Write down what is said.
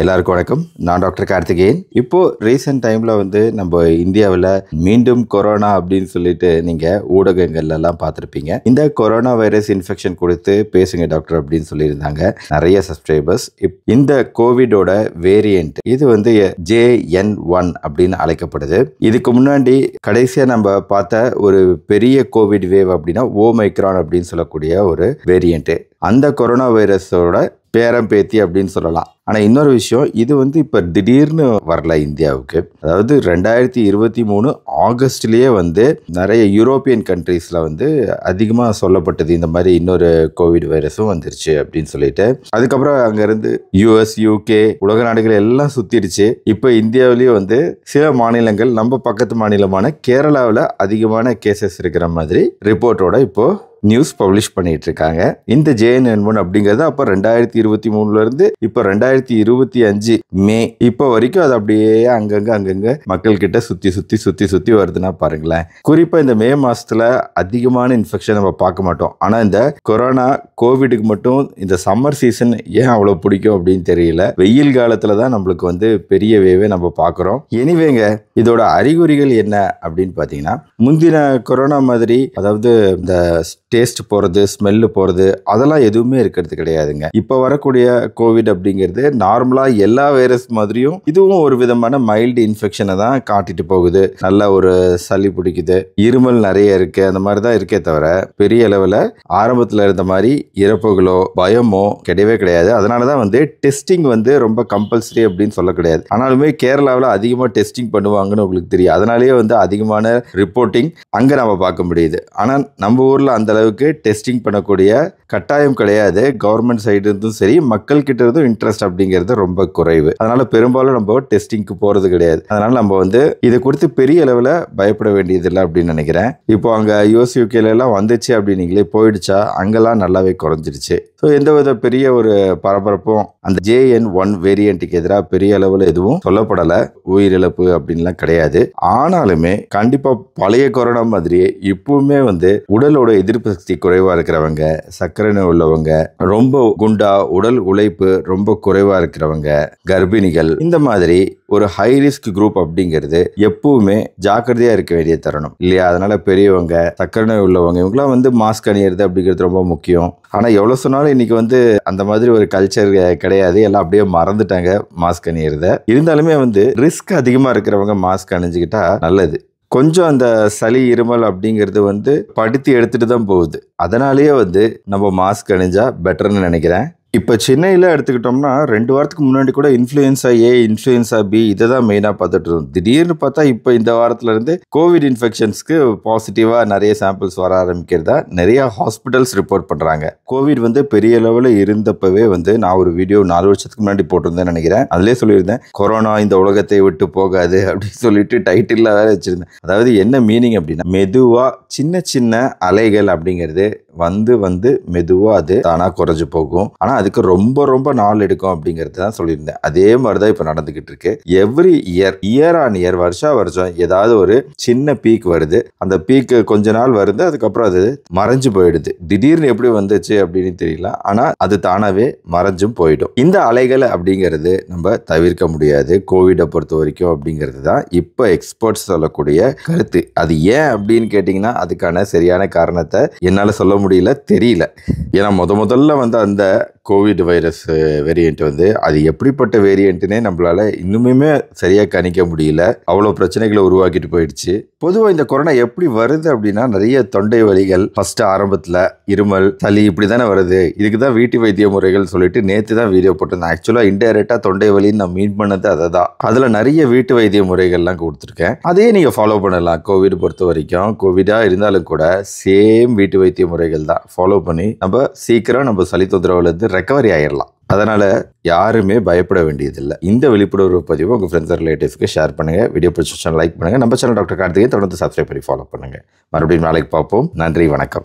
எல்லாருக்கும் வணக்கம். நான் டாக்டர் கார்த்திகேயன். இப்போ ரீசெண்ட் டைம்ல நம்ம இந்தியாவில் மீண்டும் கொரோனா அப்படின்னு சொல்லிட்டு நீங்க ஊடகங்கள்ல எல்லாம் பார்த்துருப்பீங்க. இந்த கொரோனா வைரஸ் இன்ஃபெக்ஷன் கொடுத்து பேசுங்க டாக்டர் அப்படின்னு சொல்லியிருந்தாங்க நிறைய சப்ஸ்கிரைபர்ஸ். இந்த கோவிடோட வேரியன்ட் இது JN1 அப்படின்னு அழைக்கப்படுது. இதுக்கு முன்னாடி கடைசியா நம்ம பார்த்த ஒரு பெரிய கோவிட் வேவ் அப்படின்னா ஓமைக்ரான் அப்படின்னு சொல்லக்கூடிய ஒரு வேரியன்ட். அந்த கொரோனா வைரஸோட பேரம்பேத்தி அப்படின்னு சொல்லலாம். ஆனால் இன்னொரு விஷயம், இது இப்போ திடீர்னு வரல இந்தியாவுக்கு. அதாவது 2023 ஆகஸ்ட்லேயே நிறைய யூரோப்பியன் கண்ட்ரீஸில் அதிகமாக சொல்லப்பட்டது இந்த மாதிரி இன்னொரு கோவிட் வைரஸும் வந்துருச்சு அப்படின்னு சொல்லிட்டு. அதுக்கப்புறம் அங்கேருந்து US, UK உலக நாடுகள் எல்லாம் சுற்றிடுச்சு. இப்போ இந்தியாவிலேயே சில மாநிலங்கள், நம்ம பக்கத்து மாநிலமான கேரளாவில் அதிகமான கேசஸ் இருக்கிற மாதிரி ரிப்போர்ட்டோட இப்போ நியூஸ் பப்ளிஷ் பண்ணிட்டு இருக்காங்க. இந்த JN1 அப்படிங்கிறது அப்போ 2023 இருந்து இப்போ 2025 மே இப்போ வரைக்கும் அது அப்படியே அங்கங்க மக்கள் கிட்ட சுத்தி வருதுன்னா பாருங்களேன். குறிப்பா இந்த மே மாசத்துல அதிகமான இன்ஃபெக்ஷன் நம்ம பார்க்க மாட்டோம். ஆனா இந்த கொரோனா கோவிடுக்கு மட்டும் இந்த சம்மர் சீசன் ஏன் அவ்வளவு பிடிக்கும் அப்படின்னு தெரியல. வெயில் காலத்துல தான் நம்மளுக்கு பெரிய வேவே நம்ம பார்க்கிறோம். எனிவேங்க, இதோட அறிகுறிகள் என்ன அப்படின்னு பாத்தீங்கன்னா, முந்தின கொரோனா மாதிரி அதாவது இந்த டேஸ்ட் போறது, ஸ்மெல்லு போறது அதெல்லாம் எதுவுமே இருக்கிறது கிடையாதுங்க. இப்ப வரக்கூடிய கோவிட் அப்படிங்கிறது நார்மலா எல்லா வைரஸ் மாதிரியும் இதுவும் ஒரு விதமான மைல்டு இன்ஃபெக்ஷனை தான் காட்டிட்டு போகுது. நல்ல ஒரு சளி பிடிக்குது, இருமல் நிறைய இருக்கு, அந்த மாதிரி தான் இருக்கே தவிர பெரிய அளவில் ஆரம்பத்தில் இருந்த மாதிரி இறப்புகளோ பயமோ கிடையவே கிடையாது. அதனாலதான் டெஸ்டிங் ரொம்ப கம்பல்சரி அப்படின்னு சொல்ல கிடையாது. ஆனாலுமே கேரளாவில் அதிகமாக டெஸ்டிங் பண்ணுவாங்கன்னு உங்களுக்கு தெரியும். அதனாலேயே அதிகமான ரிப்போர்ட்டிங் அங்க நம்ம பார்க்க முடியுது. ஆனால் நம்ம ஊர்ல அந்த அளவுக்கு டெஸ்டிங் பண்ணக்கூடிய கட்டாயம் கிடையாது. கவர்மெண்ட் சைடு இருந்தும் சரி, மக்கள் கிட்ட இருந்தும் இன்ட்ரெஸ்ட் அப்படிங்கிறது ரொம்ப குறைவு. அதனால பெரும்பாலும் நம்ம டெஸ்டிங்க்கு போறது கிடையாது. அதனால நம்ம இது குறித்து பெரிய அளவில் பயப்பட வேண்டியதில்லை அப்படின்னு நினைக்கிறேன். இப்போ அங்க US, UK எல்லாம் வந்துச்சு அப்படின்னீங்களே, போயிடுச்சா? அங்கெல்லாம் நல்லாவே குறைஞ்சிருச்சு. ஸோ எந்த வித பெரிய ஒரு பரபரப்பும் அந்த JN1 வேரியண்ட்டுக்கு எதிராக பெரிய அளவில் எதுவும் சொல்லப்படலை. உயிரிழப்பு அப்படின்லாம் கிடையாது. ஆனாலுமே கண்டிப்பா பழைய கொரோனா மாதிரியே இப்பவுமே உடலோட எதிர்ப்பு சக்தி குறைவா இருக்கிறவங்க, சர்க்கரை நோய் உள்ளவங்க, ரொம்ப குண்டா, உடல் உழைப்பு ரொம்ப குறைவா இருக்கிறவங்க, கர்ப்பிணிகள், இந்த மாதிரி ஒரு ஹை ரிஸ்க் குரூப் அப்படிங்கிறது எப்பவுமே ஜாக்கிரதையா இருக்க வேண்டிய தருணம் இல்லையா? அதனால பெரியவங்க, சர்க்கரை நோய் உள்ளவங்க இவங்களாம் மாஸ்க் அணியிறது அப்படிங்கிறது ரொம்ப முக்கியம். ஆனா எவ்வளவு சொன்னாலும் இன்னைக்கு அந்த மாதிரி ஒரு கல்ச்சர் கிடையாது. எல்லாம் அப்படியே மறந்துட்டாங்க மாஸ்க் அணியிறத. இருந்தாலுமே ரிஸ்க் அதிகமா இருக்கிறவங்க மாஸ்க் அணிஞ்சுக்கிட்டா நல்லது. கொஞ்சம் அந்த சளி, இருமல் அப்படிங்கிறது படுத்தி எடுத்துட்டு தான் போகுது. அதனாலேயே நம்ம மாஸ்க் அணிஞ்சா பெட்டர்னு நினைக்கிறேன். இப்போ சென்னையில் எடுத்துக்கிட்டோம்னா 2 வாரத்துக்கு முன்னாடி கூட இன்ஃப்ளூயன்ஸா A, இன்ஃப்ளூயன்ஸா B இதை தான் மெயினாக பார்த்துட்டு இருந்தோம். திடீர்னு பார்த்தா இப்போ இந்த வாரத்துல இருந்து கோவிட் இன்ஃபெக்ஷன்ஸ்க்கு பாசிட்டிவா நிறைய சாம்பிள்ஸ் வர ஆரம்பிக்கிறதா நிறைய ஹாஸ்பிட்டல்ஸ் ரிப்போர்ட் பண்றாங்க. கோவிட் பெரிய லெவலில் இருந்தப்பவே நான் ஒரு வீடியோ 4 வருஷத்துக்கு முன்னாடி போட்டிருந்தேன் நினைக்கிறேன். அதுலேயே சொல்லியிருந்தேன், கொரோனா இந்த உலகத்தை விட்டு போகாது அப்படின்னு சொல்லிட்டு டைட்டில் வேற வச்சிருந்தேன். அதாவது என்ன மீனிங் அப்படின்னா, மெதுவா சின்ன சின்ன அலைகள் அப்படிங்கிறது மெதுவா அது தானா குறைஞ்சு போகும். ஆனா அதுக்கு ரொம்ப ரொம்ப நாள் எடுக்கும் அப்படிங்கிறது தான் சொல்லியிருந்தேன். அதே மாதிரிதான் இப்ப நடந்துகிட்டு இருக்கு. எவ்ரி இயர் ஆன் இயர், வருஷம் ஏதாவது ஒரு சின்ன பீக் வருது. அந்த பீக் கொஞ்ச நாள் வருது, அதுக்கப்புறம் அது மறைஞ்சு போயிடுது. திடீர்னு எப்படி வந்துச்சு அப்படின்னு தெரியல, ஆனா அது தானாவே மறைஞ்சும் போயிடும். இந்த அலைகள் அப்படிங்கிறது நம்ம தவிர்க்க முடியாது கோவிடை பொறுத்த வரைக்கும் அப்படிங்கிறது தான் இப்ப எக்ஸ்பர்ட்ஸ் சொல்லக்கூடிய கருத்து. அது ஏன் அப்படின்னு கேட்டீங்கன்னா, அதுக்கான சரியான காரணத்தை என்னால சொல்ல முடியல, தெரியல. ஏன்னா முதல்ல அந்த கோவிட் வைரஸ் வேரியன்ட் அது எப்படிப்பட்ட வேரியன்ட்னே நம்மளால இன்னுமே சரியா கணிக்க முடியல. அவ்வளவு பிரச்சனைகளை உருவாக்கிட்டு போயிடுச்சு. பொதுவாக இந்த கொரோனா எப்படி வருது அப்படின்னா, நிறைய தொண்டை வலிகள் ஃபர்ஸ்ட் ஆரம்பத்துல, இருமல், சளி இப்படி தானே வருது. இதுக்கு தான் வீட்டு வைத்திய முறைகள் சொல்லிட்டு நேற்று தான் வீடியோ போட்டிருந்தேன். ஆக்சுவலா இன்டைரக்டா தொண்டை வலின்னு நான் மீன் பண்ணது அதை தான். அதுல நிறைய வீட்டு வைத்திய முறைகள்லாம் கொடுத்துருக்கேன். அதையே நீங்க ஃபாலோ பண்ணலாம். கோவிட் பொறுத்த வரைக்கும் கோவிடா இருந்தாலும் கூட சேம் வீட்டு வைத்திய முறைகள் தான் ஃபாலோ பண்ணி நம்ம சீக்கிரம் நம்ம சளி தொந்தரவுல இருந்து ரெக்கவரி ஆயிடலாம். அதனால யாருமே பயப்பட வேண்டியதில்லை. இந்த விழிப்புணர்வு பதிவு உங்க ஃப்ரெண்ட்ஸ் ரிலேட்டிவ்ஸ்க்கு ஷேர் பண்ணுங்க. வீடியோ பிடிச்ச லைக் பண்ணுங்க. நம்ம சேனல் டாக்டர் கார்த்திகேயன் தொடர்ந்து சப்ஸ்கிரைப் பண்ணி ஃபாலோ பண்ணுங்க. மறுபடியும் நாளைக்கு பார்ப்போம். நன்றி, வணக்கம்.